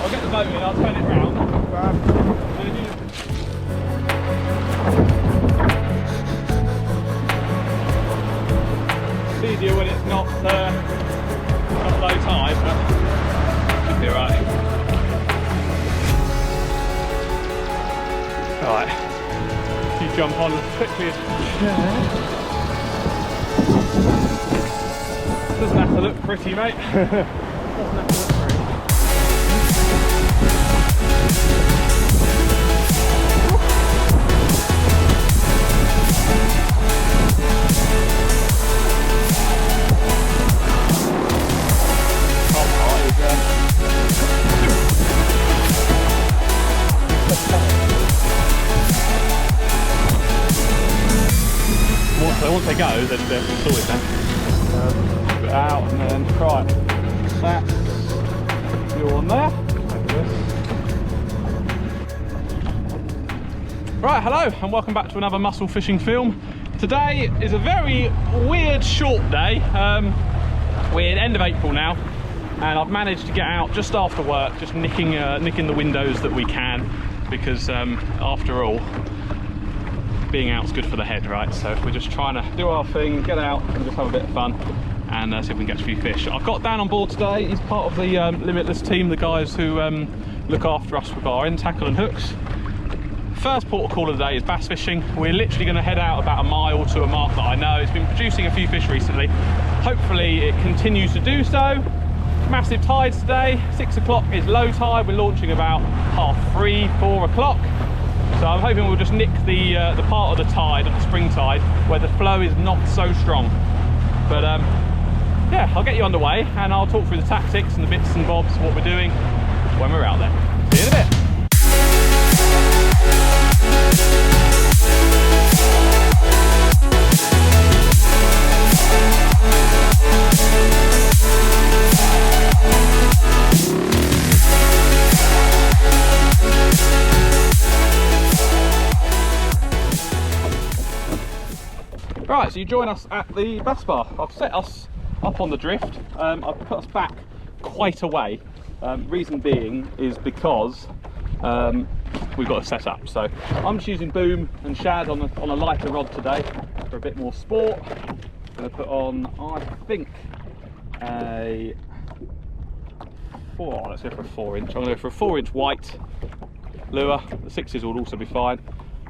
I'll get the boat in, I'll turn it round. It's easier when it's not low tide, but should be alright. Alright, you jump on as quickly as you can. Doesn't have to look pretty, mate. Doesn't have to look pretty. Once they go, then they're sorted now. Put it out and then, right, that's you on there. Right, hello and welcome back to another muscle fishing film. Today is a very weird short day. We're end of April now and I've managed to get out just after work, just nicking the windows that we can, because after all, being out's good for the head, right? So we're just trying to do our thing, get out and just have a bit of fun and see if we can catch a few fish. I've got Dan on board today. He's part of the Limitless team, the guys who look after us with our end tackle and hooks. First port of call of the day is bass fishing. We're literally going to head out about a mile to a mark that I know. It's been producing a few fish recently. Hopefully it continues to do so. Massive tides today. 6 o'clock is low tide. We're launching about 3:30, 4 o'clock. So I'm hoping we'll just nick the part of the tide, of the spring tide, where the flow is not so strong. But yeah, I'll get you underway and I'll talk through the tactics and the bits and bobs, what we're doing when we're out there. See you in a bit. Right, so you join us at the bass bar. I've set us up on the drift. I've put us back quite a way. Reason being is because we've got to set up. So I'm just using boom and shad on a lighter rod today for a bit more sport. I'm going to put on, I think, let's go for a 4-inch. I'm going to go for a 4-inch white lure. The 6s will also be fine.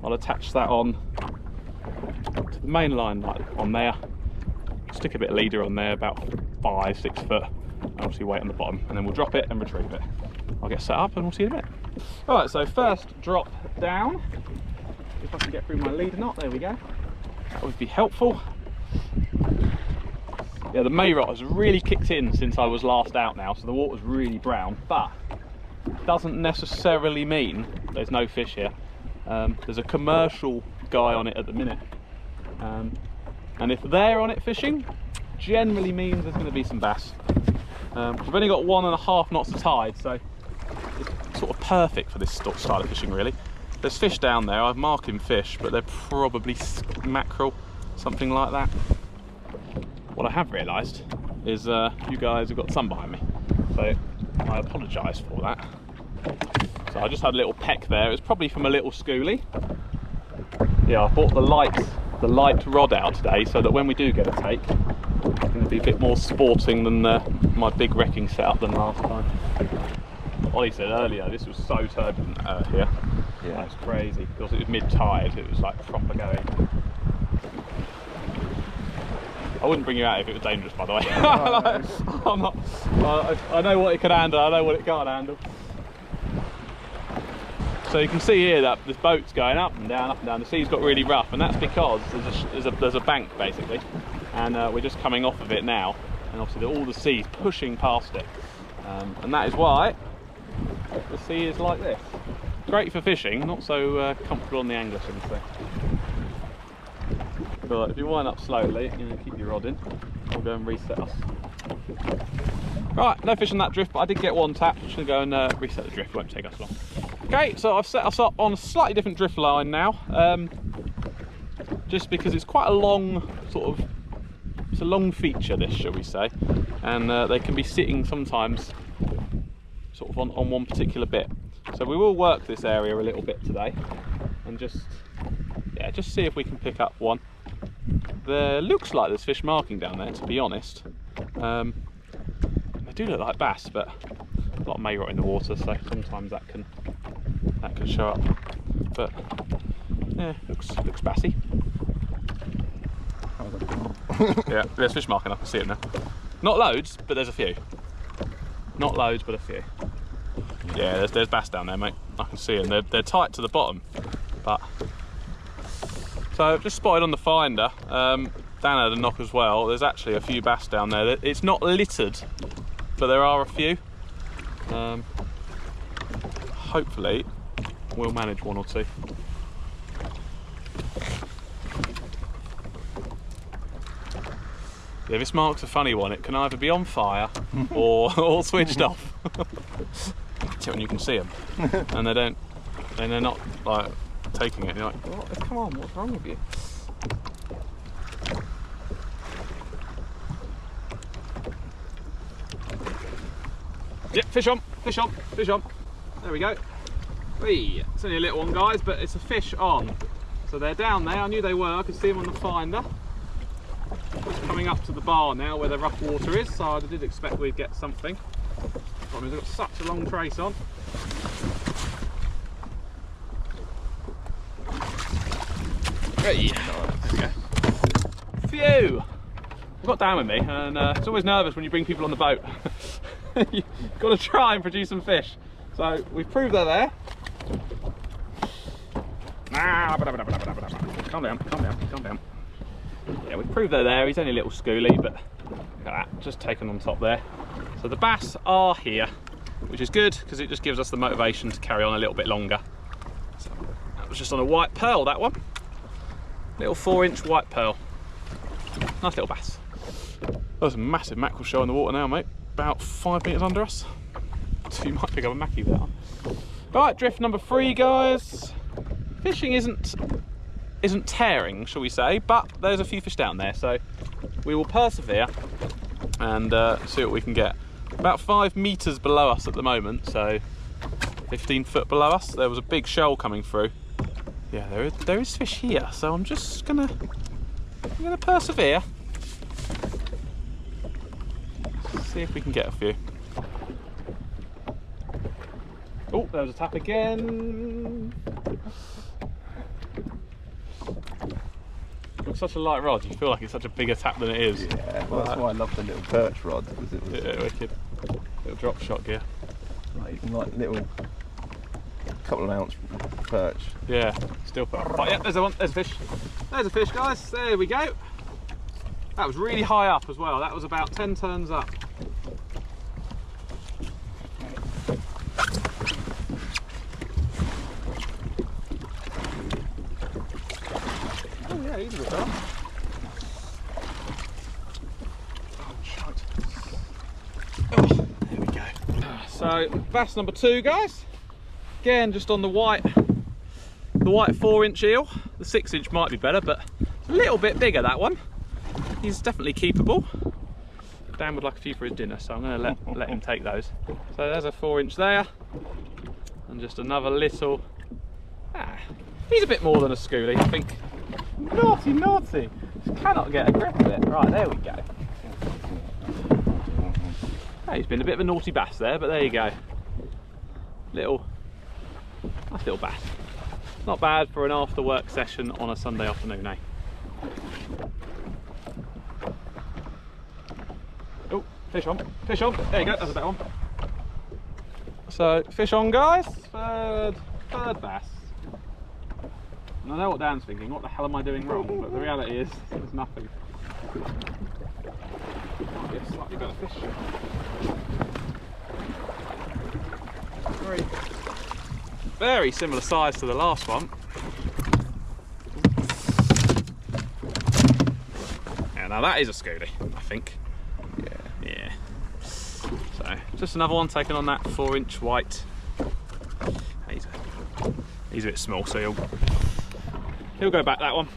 I'll attach that on to the main line, like on there, stick a bit of leader on there, about 5-6 foot, and obviously weight on the bottom, and then we'll drop it and retrieve it. I'll get set up and we'll see you in a bit. Alright, so first drop down, if I can get through my leader knot, there we go, that would be helpful. Yeah, the May rot has really kicked in since I was last out now, so the water's really brown, but doesn't necessarily mean there's no fish here. There's a commercial guy on it at the minute, and if they're on it fishing, generally means there's going to be some bass. We've only got 1.5 knots of tide, so it's sort of perfect for this style of fishing really. There's fish down there, I've marking fish, but they're probably mackerel, something like that. What I have realised is you guys have got sun behind me, so I apologise for that. So I just had a little peck there. It was probably from a little schoolie. Yeah, I bought the light rod out today so that when we do get a take, it's going to be a bit more sporting than my big wrecking setup than last time. Ollie said earlier, this was so turbulent here. Yeah, it's crazy because it was mid-tide. It was like proper going. I wouldn't bring you out if it was dangerous, by the way. I'm not. I know what it can handle. I know what it can't handle. So you can see here that this boat's going up and down, up and down. The sea's got really rough, and that's because there's a bank basically, and we're just coming off of it now, and obviously all the sea's pushing past it, and that is why the sea is like this. Great for fishing, not so comfortable on the angler, shouldn't I say. But if you wind up slowly, you know, keep your rod in, we'll go and reset us. Right, no fish on that drift, but I did get one tap. Just gonna go and reset the drift, won't take us long. Okay, so I've set us up on a slightly different drift line now, just because it's quite a long it's a long feature, this, shall we say, and they can be sitting sometimes sort of on one particular bit. So we will work this area a little bit today and just see if we can pick up one. There looks like there's fish marking down there, to be honest. They do look like bass, but a lot of mayrot in the water, so sometimes that can show up. But yeah, looks bassy. Yeah, there's fish marking. I can see it now. Not loads, but there's a few. Not loads, but a few. Yeah, there's bass down there, mate. I can see them. They're tight to the bottom, but. So I've just spotted on the finder. Dan had a knock as well. There's actually a few bass down there. It's not littered, but there are a few. Hopefully, we'll manage one or two. Yeah, this mark's a funny one. It can either be on fire or switched off. That's it when you can see them, and they're not like taking it. You're like, what? Come on, what's wrong with you? Yep, fish on, fish on, fish on. There we go. Whee. It's only a little one, guys, but it's a fish on. So they're down there. I knew they were. I could see them on the finder. Just coming up to the bar now where the rough water is, so I did expect we'd get something. I mean, they've got such a long trace on. Hey, there we go. Phew! I've got Dan with me, and it's always nervous when you bring people on the boat. You've got to try and produce some fish. So we've proved they're there. Calm down, calm down, calm down. Yeah, we've proved they're there. He's only a little schooly, but look at that, just taken on top there. So the bass are here, which is good because it just gives us the motivation to carry on a little bit longer. So that was just on a white pearl, that one. Little 4-inch white pearl. Nice little bass. There's a massive mackerel show in the water now, mate. About 5 metres under us. So you might pick up a mackie there. Right, drift number 3, guys. Fishing isn't tearing, shall we say, but there's a few fish down there, so we will persevere and see what we can get. About 5 metres below us at the moment, so 15 foot below us. There was a big shoal coming through. Yeah, there is fish here, so I'm just gonna persevere. See if we can get a few. Oh, there was a tap again. It's such a light rod, you feel like it's such a bigger tap than it is. Yeah, well, that's why I love the little perch rod, because it was wicked. Little drop shot gear. Like little couple of ounce perch. Yeah, still perch. But yeah, there's a one. There's a fish. There's a fish, guys. There we go. That was really high up as well. That was about 10 turns up. Oh yeah, he's a bit better. Oh, shite. Oh, there we go. So bass number 2, guys. Again, just on the white 4-inch eel. The 6-inch might be better, but it's a little bit bigger, that one. He's definitely keepable. Dan would like a few for his dinner, so I'm going to let him take those. So there's a 4-inch there, and just another little. He's a bit more than a schoolie, I think. Naughty, naughty! Just cannot get a grip of it. Right, there we go. He's been a bit of a naughty bass there, but there you go. Nice little bass. Not bad for an after work session on a Sunday afternoon, eh? Oh, fish on, fish on. There you go, that's a better one. So, fish on, guys. Third bass. And I know what Dan's thinking, what the hell am I doing wrong? But the reality is, there's nothing. Might be a slightly better fish. Very similar size to the last one. Yeah, now that is a schoolie, I think. Yeah. So, just another one taken on that 4-inch white. He's a bit small, so he'll go back, that one.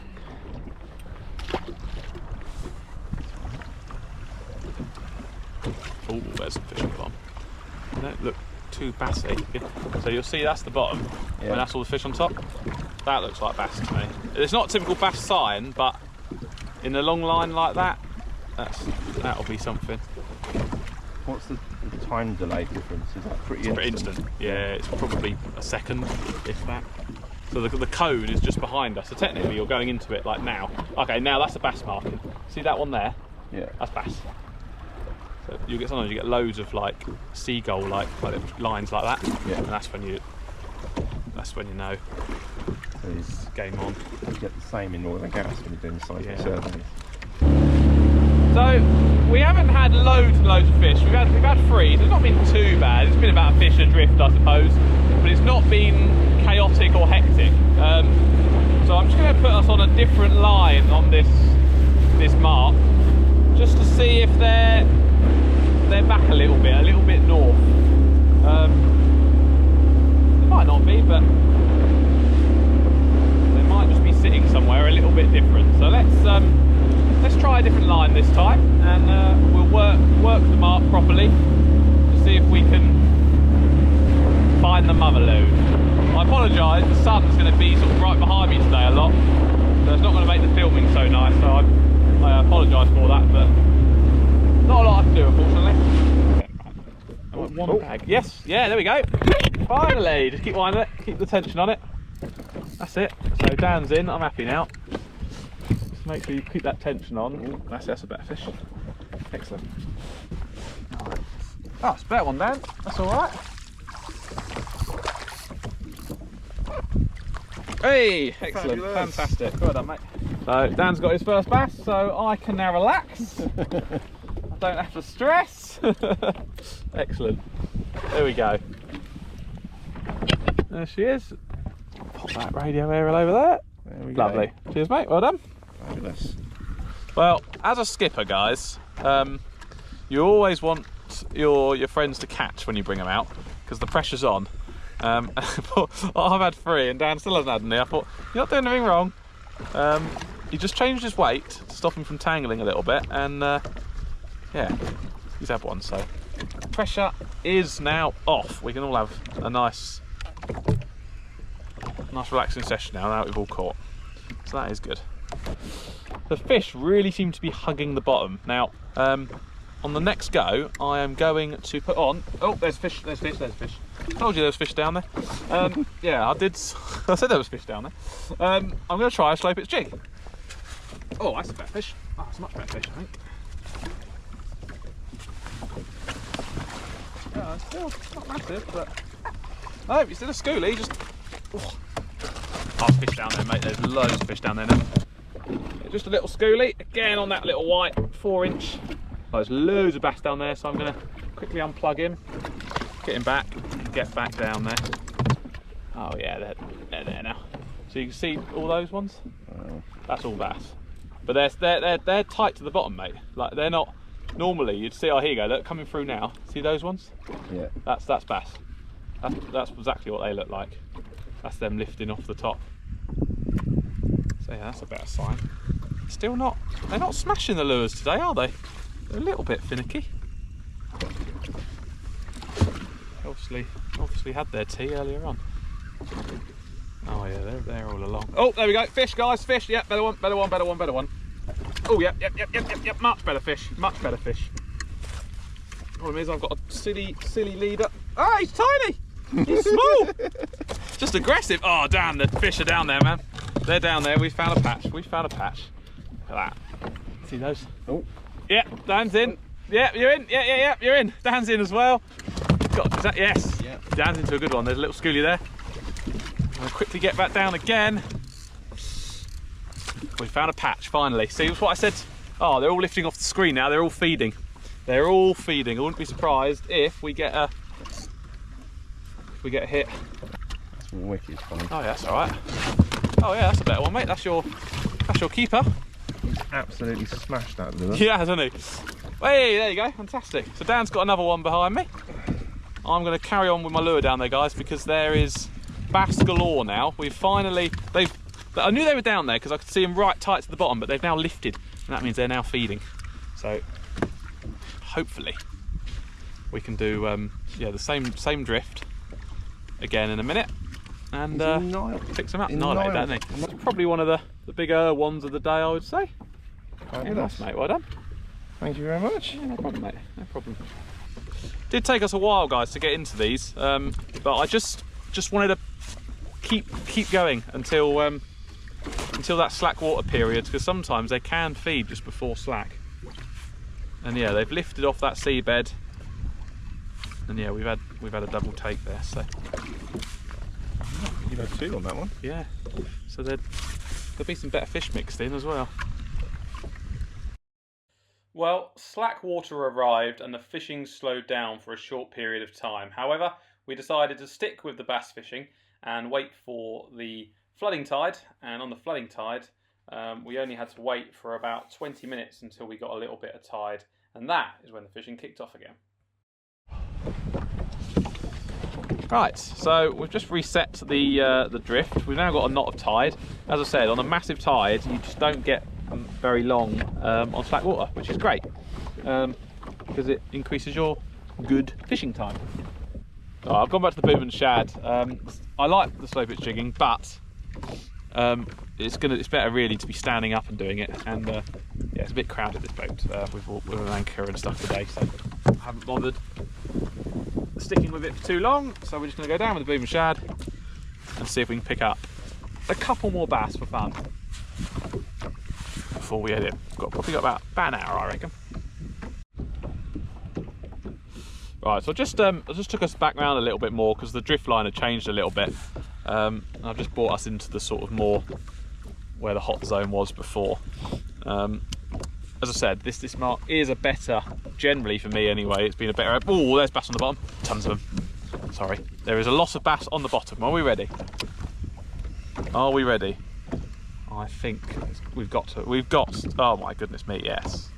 Oh, there's some fish on the bottom. They don't look too bassy. So you'll see that's the bottom, and that's all the fish on top. That looks like bass to me. It's not a typical bass sign, but in a long line like that, that'll be something. What's the time delay difference? Is that pretty instant? Yeah, it's probably a second, if that. So the code is just behind us. So technically you're going into it like now. Okay, now that's a bass marking. See that one there? Yeah. That's bass. So sometimes you get loads of like seagull like lines like that. Yeah. And that's when you know. So It's game on. You get the same in oil and gas when you're doing seismic surveys. So we haven't had loads and loads of fish. We've had 3. So it's not been too bad. It's been about a fish adrift, I suppose, but it's not been chaotic or hectic. So I'm just going to put us on a different line on this mark, just to see if they're back a little bit north. They might not be, but they might just be sitting somewhere a little bit different. So let's try a different line this time, and we'll work the mark properly to see if we can find the mother load. I apologise, the sun's going to be sort of right behind me today a lot, so it's not going to make the filming so nice, so I apologise for that, but not a lot I can do, unfortunately. One bag. Yes, yeah, there we go. Finally, just keep winding it, keep the tension on it. That's it. So Dan's in, I'm happy now. Just make sure you keep that tension on. Ooh, that's a better fish. Excellent. Right. Oh, it's a better one, Dan. That's all right. Hey, excellent, fabulous. Fantastic. Well done, mate. So Dan's got his first bass, so I can now relax. I don't have to stress. Excellent. There we go. There she is. Pop that radio aerial over there. There we go. Lovely. Cheers, mate. Well done. Fabulous. Well, as a skipper, guys, you always want your friends to catch when you bring them out, because the pressure's on. I've had 3 and Dan still hasn't had any. I thought, you're not doing anything wrong. He just changed his weight to stop him from tangling a little bit, and yeah, he's had one. So pressure is now off. We can all have a nice relaxing session now that we've all caught. So that is good. The fish really seem to be hugging the bottom. Now, on the next go, I am going to put on... Oh, there's fish, there's fish, there's fish. Told you there was fish down there. Yeah, I did. I said there was fish down there. I'm going to try a slow pitch jig. Oh, that's a better fish. Oh, it's a much better fish, I think. Yeah, it's still not massive, but... No, it's still a schoolie, just... Oh, there's fish down there, mate. There's loads of fish down there now. Just a little schoolie, again on that little white 4-inch. Oh, there's loads of bass down there, so I'm going to quickly unplug him, get him back, and get back down there. Oh yeah, they're there now. So you can see all those ones. That's all bass, but they're tight to the bottom, mate. Like they're not. Normally you'd see. Oh, here you go. Look, coming through now. See those ones? Yeah. That's bass. That's exactly what they look like. That's them lifting off the top. So yeah, that's a better sign. Still not. They're not smashing the lures today, are they? They're a little bit finicky. Obviously had their tea earlier on. Oh yeah, they're there all along. Oh, there we go. Fish, guys, fish. Yep, better one, better one, better one, better one. Oh, yep. Much better fish. Much better fish. Problem is, I've got a silly leader. Ah, he's tiny. He's small. Just aggressive. Oh, damn, the fish are down there, man. They're down there. We found a patch. We found a patch. Look at that. See those? Oh. Yeah, Dan's in. Yeah, you're in. Yeah, you're in. Dan's in as well. Is that, yes. Yeah. Dan's into a good one. There's a little schoolie there. I'll quickly get back down again. We found a patch finally. See, that's what I said. Oh, they're all lifting off the screen now. They're all feeding. They're all feeding. I wouldn't be surprised if we get a hit. That's wicked funny. Oh yeah, that's all right. Oh yeah, that's a better one, mate. That's your keeper. He's absolutely smashed that lure. Yeah, hasn't he? Hey, there you go. Fantastic. So Dan's got another one behind me. I'm going to carry on with my lure down there, guys, because there is bass galore now. We've finally... I knew they were down there because I could see them right tight to the bottom, but they've now lifted, and that means they're now feeding. So hopefully we can do yeah, the same drift again in a minute, and fix them up. Annihilated, don't they? It's probably one of the bigger ones of the day, I would say. Yeah, nice, mate. Well done. Thank you very much. Yeah, no problem, mate. No problem. Did take us a while, guys, to get into these, but I just wanted to keep going until that slack water period, because sometimes they can feed just before slack. And yeah, they've lifted off that seabed, and yeah, we've had a double take there. So you had 2 on that one. Yeah. So there'll be some better fish mixed in as well. Well, slack water arrived and the fishing slowed down for a short period of time. However, we decided to stick with the bass fishing and wait for the flooding tide. And on the flooding tide, we only had to wait for about 20 minutes until we got a little bit of tide. And that is when the fishing kicked off again. Right, so we've just reset the drift. We've now got a knot of tide. As I said, on a massive tide, you just don't get very long on slack water, which is great because it increases your good fishing time. Right, I've gone back to the boom and shad. I like the slow pitch jigging, but it's better really to be standing up and doing it. And yeah, it's a bit crowded, this boat with an anchor and stuff today, so I haven't bothered sticking with it for too long. So we're just going to go down with the boom and shad and see if we can pick up a couple more bass for fun before we edit. Probably got about an hour, I reckon. Right, so I just took us back round a little bit more because the drift line had changed a little bit. And I've just brought us into the sort of more where the hot zone was before. As I said, this mark is a better, generally for me anyway, it's been a better. Oh, there's bass on the bottom. Tons of them. Sorry. There is a lot of bass on the bottom. Are we ready? Are we ready? I think we've got, oh my goodness me, yes.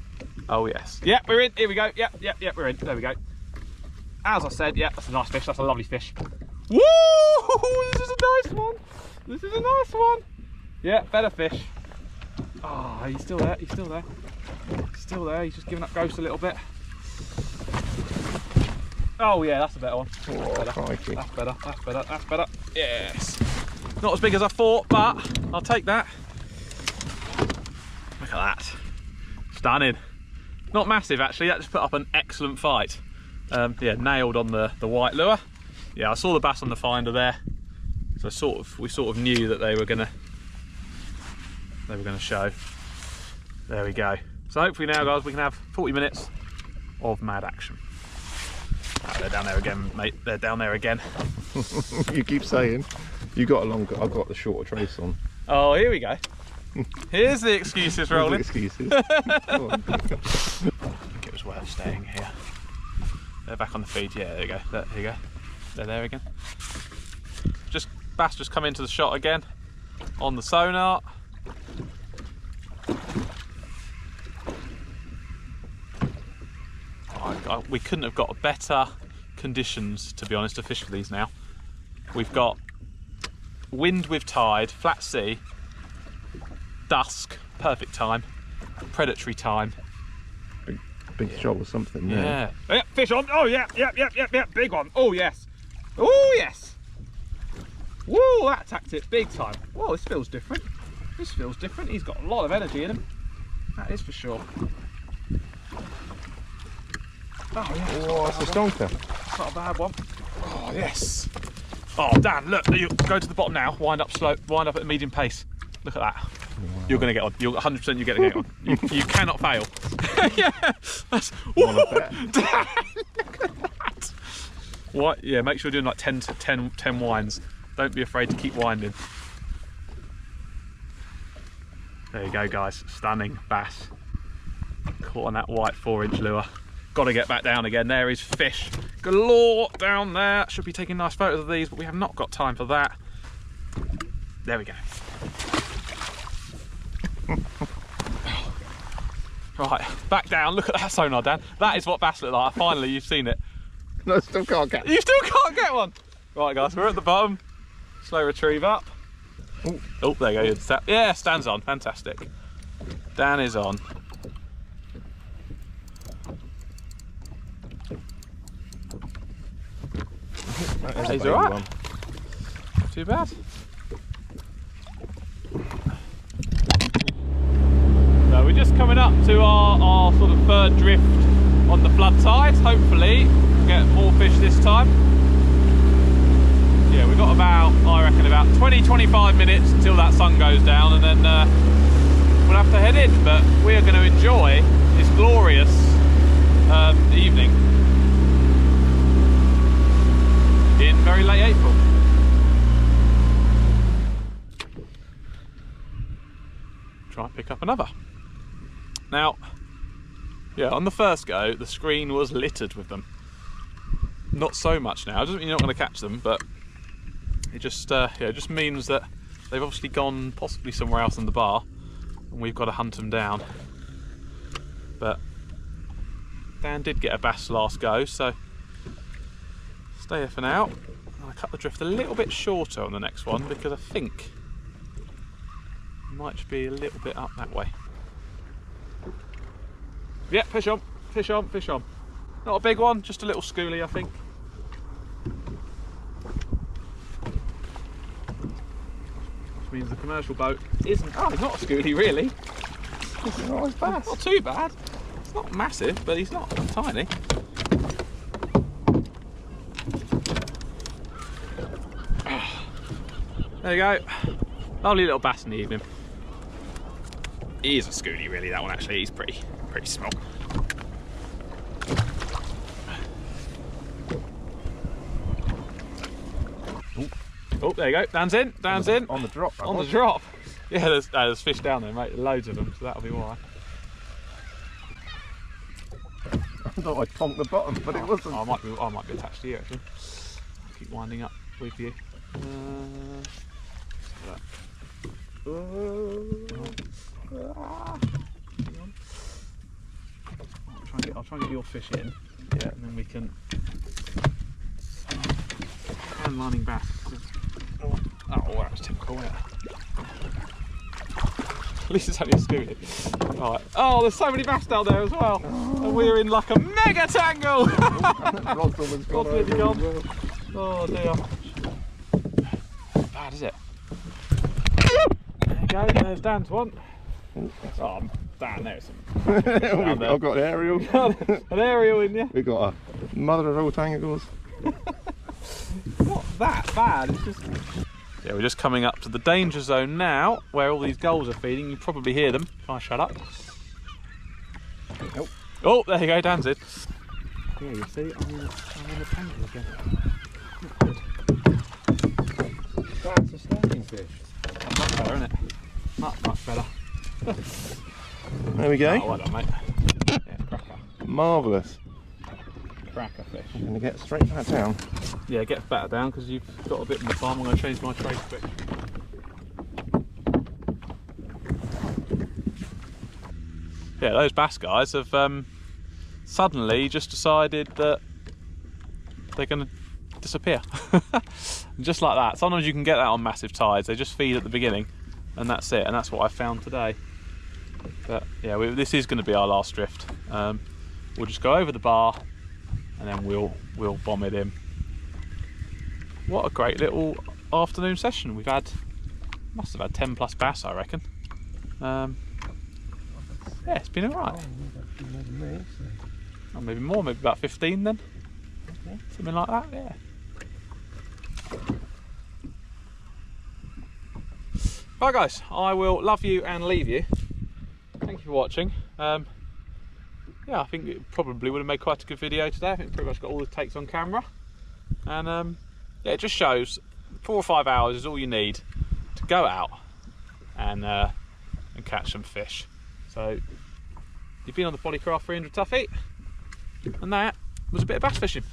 Oh yes. Yep, we're in, here we go. Yep, we're in, there we go. As I said, yeah, that's a nice fish, that's a lovely fish. Woo! This is a nice one. This is a nice one. Yeah, better fish. Oh, he's still there, he's still there. He's still there, he's just giving up ghost a little bit. Oh yeah, that's a better one. That's better, that's better, that's better, that's better. Yes. Not as big as I thought, but I'll take that. Look at that. Stunning. Not massive actually, that just put up an excellent fight. Yeah, nailed on the white lure. Yeah, I saw the bass on the finder there, so we sort of knew that they were gonna show. There we go. So hopefully now, guys, we can have 40 minutes of mad action. Oh, they're down there again, mate. They're down there again. You keep saying. You got a longer. I've got the shorter trace on. Oh, here we go. Here's the excuses rolling. Excuses. I think it was worth staying here. They're back on the feed. Yeah, there you go. There you go. They're there again. Bass just come into the shot again on the sonar. We couldn't have got better conditions, to be honest, to fish for these now. We've got wind with tide, flat sea, dusk, perfect time, predatory time. Big shot or something. Yeah. Yeah, fish on. Oh yeah, big one. Oh yes. Oh yes. Whoa, that attacked it big time. Whoa, this feels different. This feels different. He's got a lot of energy in him. That is for sure. Oh yeah. Oh, that's a stonker. It's not a bad one. Oh yes. Oh Dan, look, you go to the bottom now. Wind up slow. Wind up at a medium pace. Look at that. Wow. You're going to get on. You're 100%. You're going to get on. You cannot fail. Yeah. That's, Dan, look at that. What? Yeah. Make sure you're doing like 10 winds. Don't be afraid to keep winding. There you go, guys. Stunning bass. Caught on that white 4-inch lure. Got to get back down again. There is fish galore down there. Should be taking nice photos of these, but we have not got time for that. There we go. Right, back down. Look at that sonar, Dan. That is what bass look like. Finally, you've seen it. No, still can't get. You still can't get one. Right, guys, we're at the bottom. Slow retrieve up. Ooh. Oh, there you go. Yeah, stands on. Fantastic. Dan is on. That is a He's baby alright. one. Not too bad. So we're just coming up to our sort of third drift on the flood tide. Hopefully we'll get more fish this time. Yeah, we've got about, I reckon, about 20-25 minutes until that sun goes down, and then we'll have to head in. But we are going to enjoy this glorious evening in very late April. Try and pick up another. Now, yeah, on the first go, the screen was littered with them. Not so much now. It doesn't mean you're not going to catch them, but it just means that they've obviously gone possibly somewhere else in the bar, and we've got to hunt them down. But Dan did get a bass last go, so stay here for now. I'll cut the drift a little bit shorter on the next one because I think it might be a little bit up that way. Yeah, fish on, fish on, fish on. Not a big one, just a little schoolie, I think. Which means the commercial boat isn't. Oh, he's not a schoolie, really. It's not as bad. Not too bad. It's not massive, but he's not tiny. There you go. Lovely little bass in the evening. He is a schoolie, really, that one actually. He's pretty small. Oh, there you go. Dan's in. Dan's in. On the drop. On the drop. Yeah, there's fish down there, mate. Loads of them, so that'll be why. I thought I'd conked the bottom, but it wasn't. I might be attached to you actually. I'll keep winding up with you. I'll try and get your fish in. Yeah, and then we can. Hand lining bass. Oh, that was typical, wasn't it? At least it's only a schoolie. Right. Oh, there's so many bass down there as well. And we're in like a mega tangle. Rod's almost gone Rod's nearly over gone. as well. Oh dear. Not bad, is it? There you go, there's Dan's one. Oh, Dan, there's some. Down there. I've got an aerial. An aerial in you. We've got a mother of all tangles. Not that bad, it's just... Yeah, we're just coming up to the danger zone now, where all these gulls are feeding. You probably hear them. If I shut up. Nope. Oh, there you go, Dan's in. Yeah, you see, I'm in the tangle again. That's a standing fish. Much better, isn't it? Much better. There we go. Oh, well done, mate. Yeah, cracker. Marvellous. Cracker fish. I'm going to get straight back down. Yeah, it gets better down because you've got a bit more time. I'm going to change my trace quick. Yeah, those bass guys have suddenly just decided that they're going to disappear. Just like that. Sometimes you can get that on massive tides. They just feed at the beginning and that's it. And that's what I found today. But yeah, this is going to be our last drift. We'll just go over the bar and then we'll bomb it in. What a great little afternoon session. We've had, must have had 10 plus bass, I reckon. Yeah, it's been alright. Oh, maybe more, maybe about 15 then. Okay. Something like that, yeah. Right guys, I will love you and leave you. Thank you for watching. Yeah, I think it probably would have made quite a good video today. I think pretty much got all the takes on camera. And yeah, it just shows 4 or 5 hours is all you need to go out and catch some fish. So you've been on the Polycraft 300 Tuffy, and that was a bit of bass fishing.